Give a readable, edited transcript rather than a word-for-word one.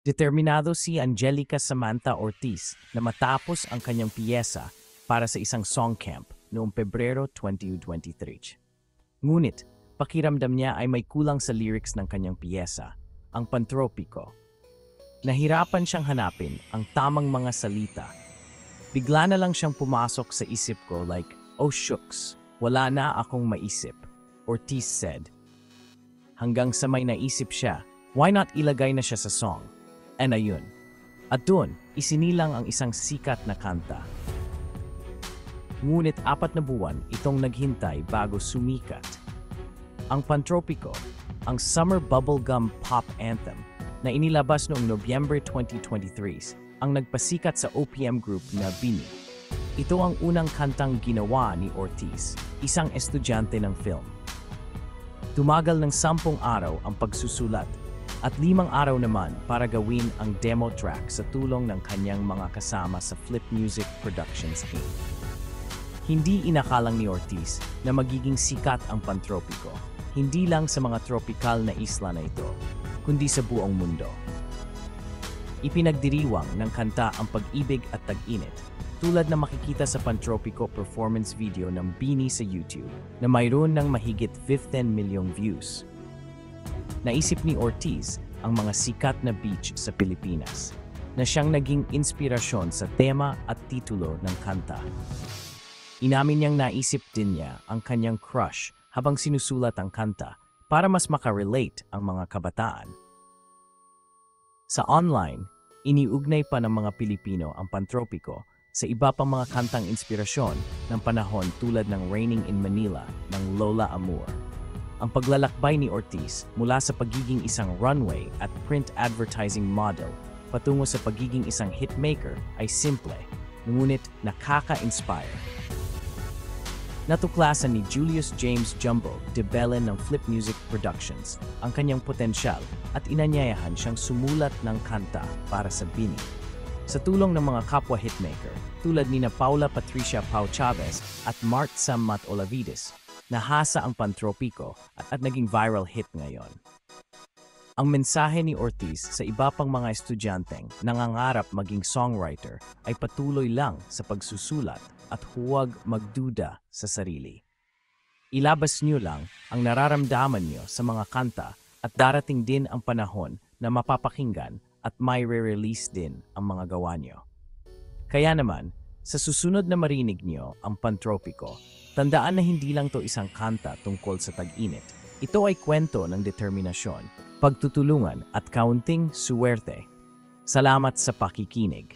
Determinado si Angelica Samantha Ortiz na matapos ang kanyang piyesa para sa isang song camp noong Pebrero 2023. Ngunit, pakiramdam niya ay may kulang sa lyrics ng kanyang piyesa, ang Pantropiko. Nahirapan siyang hanapin ang tamang mga salita. Bigla na lang siyang pumasok sa isip ko like, oh shucks, wala na akong maisip, Ortiz said. Hanggang sa may naisip siya, why not ilagay na siya sa song? And ayun. At doon, isinilang ang isang sikat na kanta. Ngunit 4 na buwan itong naghintay bago sumikat. Ang Pantropiko, ang summer bubblegum pop anthem na inilabas noong Nobyembre 2023, ang nagpasikat sa OPM group na BINI. Ito ang unang kantang ginawa ni Ortiz, isang estudyante ng film. Tumagal ng 10 araw ang pagsusulat at 5 araw naman para gawin ang demo track sa tulong ng kanyang mga kasama sa Flip Music Productions Inc. Hindi inakalang ni Ortiz na magiging sikat ang Pantropiko, hindi lang sa mga tropical na isla na ito, kundi sa buong mundo. Ipinagdiriwang ng kanta ang pag-ibig at tag-init, tulad na makikita sa Pantropiko performance video ng BINI sa YouTube na mayroon ng mahigit 15 milyong views. Naisip ni Ortiz ang mga sikat na beach sa Pilipinas na siyang naging inspirasyon sa tema at titulo ng kanta. Inamin niyang naisip din niya ang kanyang crush habang sinusulat ang kanta para mas makarelate ang mga kabataan. Sa online, iniugnay pa ng mga Pilipino ang Pantropiko sa iba pang mga kantang inspirasyon ng panahon tulad ng Raining in Manila ng Lola Amour. Ang paglalakbay ni Ortiz mula sa pagiging isang runway at print advertising model patungo sa pagiging isang hitmaker ay simple, ngunit nakaka-inspire. Natuklasan ni Julius James Jumbo de Belen ng Flip Music Productions ang kanyang potensyal at inanyayahan siyang sumulat ng kanta para sa BINI. Sa tulong ng mga kapwa hitmaker tulad ni Paula Patricia Pau Chavez at Mart Sammat Olavides, nahasa ang Pantropiko at naging viral hit ngayon. Ang mensahe ni Ortiz sa iba pang mga estudyanteng nangangarap maging songwriter ay patuloy lang sa pagsusulat at huwag magduda sa sarili. Ilabas niyo lang ang nararamdaman niyo sa mga kanta at darating din ang panahon na mapapakinggan at may re-release din ang mga gawa niyo. Kaya naman, sa susunod na marinig niyo ang Pantropiko, tandaan na hindi lang to isang kanta tungkol sa tag-init. Ito ay kwento ng determinasyon, pagtutulungan at kaunting suwerte. Salamat sa pakikinig.